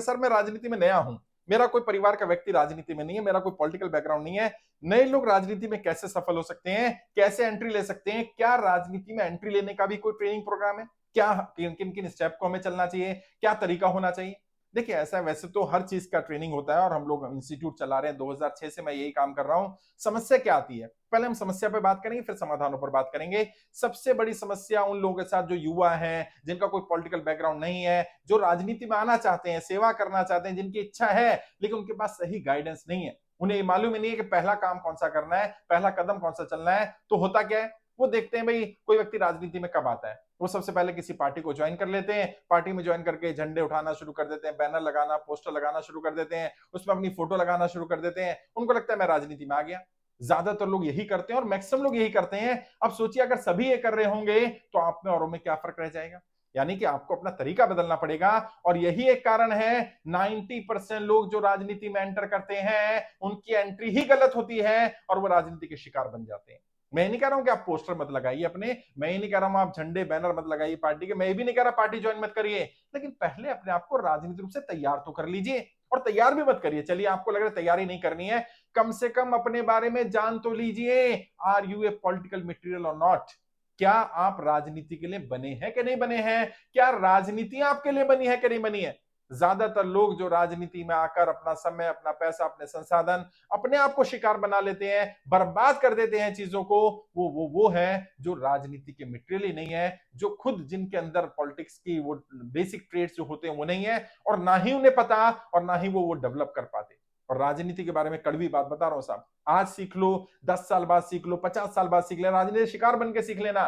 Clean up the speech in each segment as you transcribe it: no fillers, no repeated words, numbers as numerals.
Sir मैं राजनीति में नया हूं, मेरा कोई परिवार का व्यक्ति राजनीति में नहीं है, मेरा कोई पॉलिटिकल बैकग्राउंड नहीं है, नए लोग राजनीति में कैसे सफल हो सकते हैं, कैसे एंट्री ले सकते हैं, क्या राजनीति में एंट्री लेने का भी कोई ट्रेनिंग प्रोग्राम है, क्या किन किन किन स्टेप को हमें चलना चाहिए, क्या तरीका होना चाहिए। देखिए ऐसा वैसे तो हर चीज का ट्रेनिंग होता है और हम लोग इंस्टीट्यूट चला रहे हैं, 2006 से मैं यही काम कर रहा हूं। समस्या क्या आती है, पहले हम समस्या पे बात करेंगे, फिर समाधानों पर बात करेंगे। सबसे बड़ी समस्या उन लोगों के साथ जो युवा हैं, जिनका कोई पॉलिटिकल बैकग्राउंड नहीं है, जो राजनीति में आना चाहते हैं, सेवा करना चाहते हैं, जिनकी इच्छा है लेकिन उनके पास सही गाइडेंस नहीं है, उन्हें मालूम ही नहीं है कि पहला काम कौन सा करना है, पहला कदम कौन सा चलना है। तो होता क्या है, वो देखते हैं भाई कोई व्यक्ति राजनीति में कब आता है, वो सबसे पहले किसी पार्टी को ज्वाइन कर लेते हैं, पार्टी में ज्वाइन करके झंडे उठाना शुरू कर देते हैं, बैनर लगाना, पोस्टर लगाना शुरू कर देते हैं, उसमें अपनी फोटो लगाना शुरू कर देते हैं, उनको लगता है मैं राजनीति में आ गया। ज्यादातर लोग यही करते हैं और मैक्सिमम लोग यही करते हैं। अब सोचिए अगर सभी ये कर रहे होंगे तो आप में औरों में क्या फर्क रह जाएगा। यानी कि आपको अपना तरीका बदलना पड़ेगा और यही एक कारण है 90% लोग जो राजनीति में एंटर करते हैं उनकी एंट्री ही गलत होती है और वो राजनीति के शिकार बन जाते हैं। मैं नहीं कह रहा हूं कि आप पोस्टर मत लगाइए अपने, मैं ये नहीं कह रहा हूं आप झंडे बैनर मत लगाइए पार्टी के, मैं भी नहीं कह रहा पार्टी ज्वाइन मत करिए, लेकिन पहले अपने आप को राजनीतिक रूप से तैयार तो कर लीजिए। और तैयार भी मत करिए, चलिए आपको लग रहा है तैयारी नहीं करनी है, कम से कम अपने बारे में जान तो लीजिए, are you a political material or not. क्या आप राजनीति के लिए बने हैं कि नहीं बने हैं, क्या राजनीति आपके लिए बनी है कि नहीं बनी है। ज्यादातर लोग जो राजनीति में आकर अपना समय, अपना पैसा, अपने संसाधन, अपने आप को शिकार बना लेते हैं, बर्बाद कर देते हैं चीजों को, वो है जो राजनीति के मटेरियल ही नहीं है, जो खुद जिनके अंदर पॉलिटिक्स की वो बेसिक ट्रेड्स जो होते हैं वो नहीं है, और ना ही उन्हें पता और ना ही वो डेवलप कर पाते। और राजनीति के बारे में कड़वी बात बता रहा हूं साहब, आज सीख लो, 10 साल बाद सीख लो, 50 साल बाद सीख लेना, राजनीति शिकार बन के सीख लेना।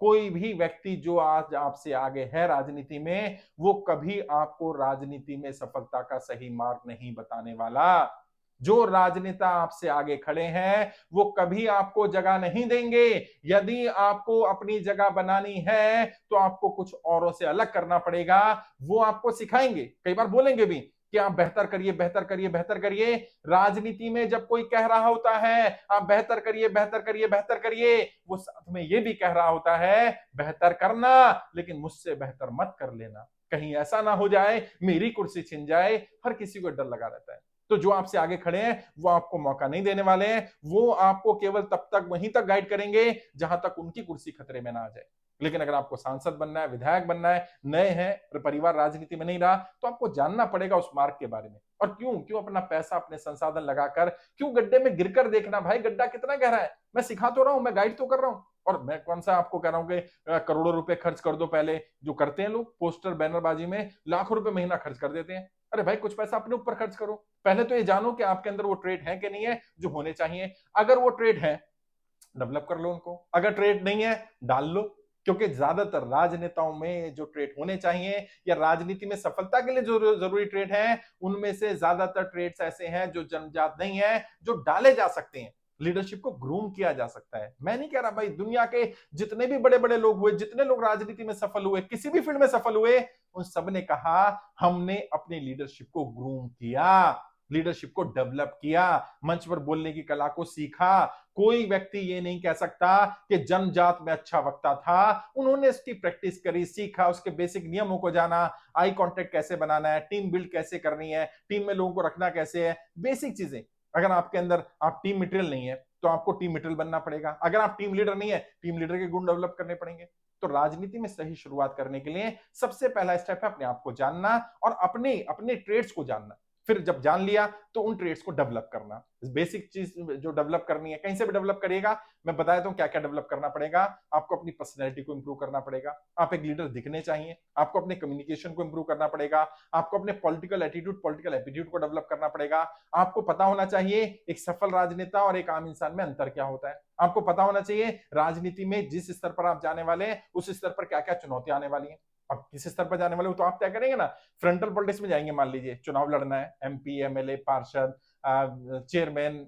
कोई भी व्यक्ति जो आज आपसे आगे है राजनीति में, वो कभी आपको राजनीति में सफलता का सही मार्ग नहीं बताने वाला। जो राजनेता आपसे आगे खड़े हैं वो कभी आपको जगह नहीं देंगे। यदि आपको अपनी जगह बनानी है तो आपको कुछ औरों से अलग करना पड़ेगा, वो आपको सिखाएंगे, कई बार बोलेंगे भी कि आप बेहतर करिए, बेहतर करिए, बेहतर करिए। राजनीति में जब कोई कह रहा होता है आप बेहतर करिए, बेहतर करिए, बेहतर करिए, वो साथ में ये भी कह रहा होता है बेहतर करना लेकिन मुझसे बेहतर मत कर लेना, कहीं ऐसा ना हो जाए मेरी कुर्सी छिन जाए। हर किसी को डर लगा रहता है। तो जो आपसे आगे खड़े हैं वो आपको मौका नहीं देने वाले हैं, वो आपको केवल तब तक वहीं तक गाइड करेंगे जहां तक उनकी कुर्सी खतरे में ना आ जाए। लेकिन अगर आपको सांसद बनना है, विधायक बनना है, नए हैं, परिवार राजनीति में नहीं रहा, तो आपको जानना पड़ेगा उस मार्ग के बारे में। और क्यों क्यों अपना पैसा, अपने संसाधन लगाकर क्यों गड्ढे में गिरकर देखना, भाई गड्ढा कितना गहरा है, मैं सिखा तो रहा हूं, मैं गाइड तो कर रहा हूं। और मैं कौन सा आपको कह रहा हूं कि करोड़ों रुपए खर्च कर दो, पहले जो करते हैं लोग पोस्टर बैनरबाजी में लाखों रुपए महीना खर्च कर देते हैं। अरे भाई कुछ पैसा अपने ऊपर खर्च करो, पहले तो ये जानो कि आपके अंदर वो ट्रेड है कि नहीं है जो होने चाहिए। अगर वो ट्रेड है डेवलप कर लो उनको, अगर ट्रेड नहीं है डाल लो। क्योंकि ज्यादातर राजनेताओं में जो ट्रेड होने चाहिए या राजनीति में सफलता के लिए जो जरूरी ट्रेड है, उनमें से ज्यादातर ट्रेड्स ऐसे हैं जो जन्मजात नहीं है, जो डाले जा सकते हैं। लीडरशिप को ग्रूम किया जा सकता है। मैं नहीं कह रहा भाई दुनिया के जितने भी बड़े बड़े लोग हुए, जितने लोग राजनीति में सफल हुए, किसी भी फील्ड में सफल हुए, उन सब ने कहा हमने अपनी लीडरशिप को ग्रूम किया, लीडरशिप को डेवलप किया, मंच पर बोलने की कला को सीखा। कोई व्यक्ति ये नहीं कह सकता कि जन्मजात में अच्छा वक्ता था, उन्होंने इसकी प्रैक्टिस करी, सीखा, उसके बेसिक नियमों को जाना, आई कांटेक्ट कैसे बनाना है, टीम बिल्ड कैसे करनी है, टीम में लोगों को रखना कैसे है, बेसिक चीजें। अगर आपके अंदर आप टीम मटेरियल नहीं है तो आपको टीम मटेरियल बनना पड़ेगा। अगर आप टीम लीडर नहीं है, टीम लीडर के गुण डेवलप करने पड़ेंगे। तो राजनीति में सही शुरुआत करने के लिए सबसे पहला स्टेप है अपने आप को जानना और अपने अपने ट्रेड्स को जानना। फिर जब जान लिया तो उन ट्रेड्स को डेवलप करना। बेसिक चीज जो डेवलप करनी है, कहीं से भी डेवलप करिएगा, मैं बताया तो क्या क्या डेवलप करना पड़ेगा। आपको अपनी पर्सनैलिटी को इंप्रूव करना पड़ेगा, आप एक लीडर दिखने चाहिए, आपको अपने कम्युनिकेशन को इंप्रूव करना पड़ेगा, आपको अपने पॉलिटिकल एटीट्यूड, पॉलिटिकल एप्टीट्यूड को डेवलप करना पड़ेगा। आपको पता होना चाहिए एक सफल राजनेता और एक आम इंसान में अंतर क्या होता है। आपको पता होना चाहिए राजनीति में जिस स्तर पर आप जाने वाले हैं उस स्तर पर क्या क्या चुनौतियां आने वाली हैं। अब किस स्तर पर जाने वाले हो तो आप तय करेंगे ना। फ्रंटल पॉलिटिक्स में जाएंगे, मान लीजिए चुनाव लड़ना है, एमपी, एमएलए, पार्षद, चेयरमैन,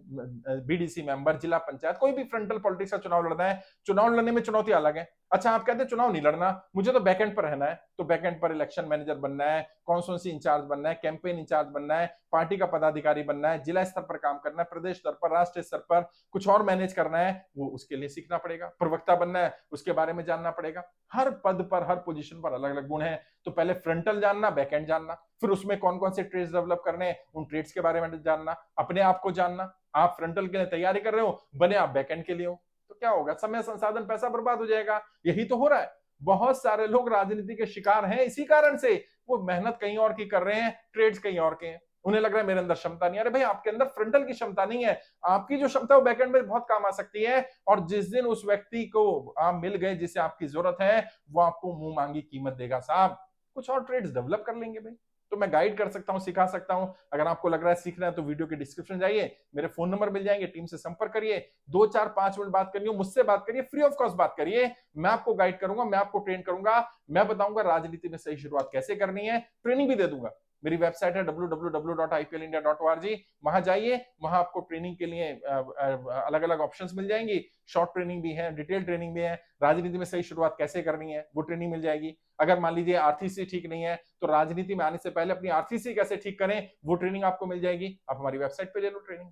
बीडीसी मेंबर, जिला पंचायत, कोई भी फ्रंटल पॉलिटिक्स का चुनाव लड़ना है। चुनाव लड़ने में चुनौती अलग है। अच्छा, आप कहते हैं चुनाव नहीं लड़ना, मुझे तो बैकएंड पर रहना है, तो बैकएंड पर इलेक्शन मैनेजर बनना है, कॉन्स्टिट्यूंसी इंचार्ज बनना है, कैंपेन इंचार्ज बनना है, पार्टी का पदाधिकारी बनना है, जिला स्तर पर काम करना है, प्रदेश स्तर पर, राष्ट्रीय स्तर पर कुछ और मैनेज करना है, वो उसके लिए सीखना पड़ेगा। प्रवक्ता बनना है, उसके बारे में जानना पड़ेगा। हर पद पर, हर पोजीशन पर अलग अलग गुण है। तो पहले फ्रंटल जानना, बैकएंड जानना, फिर उसमें कौन कौन से ट्रेड्स डेवलप करने हैं, उन ट्रेड्स के बारे में जानना, अपने आप को जानना। आप फ्रंटल के लिए तैयारी कर रहे हो, बने आप बैकएंड के लिए हो, तो क्या होगा? समय, संसाधन, पैसा बर्बाद हो जाएगा। यही तो हो रहा है। बहुत सारे लोग राजनीति के शिकार हैं इसी कारण से। वो मेहनत कहीं और की कर रहे हैं, ट्रेड्स कहीं और के हैं। उन्हें लग रहा है मेरे अंदर क्षमता नहीं है। अरे भाई, आपके अंदर फ्रंटल की क्षमता नहीं है। आपकी जो क्षमता है वो बैकएंड में बहुत काम आ सकती है। और जिस दिन उस व्यक्ति को आप मिल गए जिसे आपकी जरूरत है, वो आपको मुंह मांगी कीमत देगा साहब। कुछ और ट्रेड्स डेवलप कर लेंगे भाई। तो मैं गाइड कर सकता हूं, सिखा सकता हूं। अगर आपको लग रहा है सीखना है तो वीडियो के डिस्क्रिप्शन जाइए, मेरे फोन नंबर मिल जाएंगे, टीम से संपर्क करिए। 2 4 5 मिनट बात करिए, मुझसे बात करिए, फ्री ऑफ कॉस्ट बात करिए। मैं आपको गाइड करूंगा, मैं आपको ट्रेन करूंगा, मैं बताऊंगा राजनीति में सही शुरुआत कैसे करनी है, ट्रेनिंग भी दे दूंगा। मेरी वेबसाइट है www.iplindia.org। वहां जाइए, वहां आपको ट्रेनिंग के लिए अलग अलग ऑप्शंस मिल जाएंगी। शॉर्ट ट्रेनिंग भी है, डिटेल ट्रेनिंग भी है। राजनीति में सही शुरुआत कैसे करनी है वो ट्रेनिंग मिल जाएगी। अगर मान लीजिए आर्थिक स्थिति ठीक नहीं है, तो राजनीति में आने से पहले अपनी आर्थिक स्थिति कैसे ठीक करें वो ट्रेनिंग आपको मिल जाएगी। आप हमारी वेबसाइट पे ले लो ट्रेनिंग।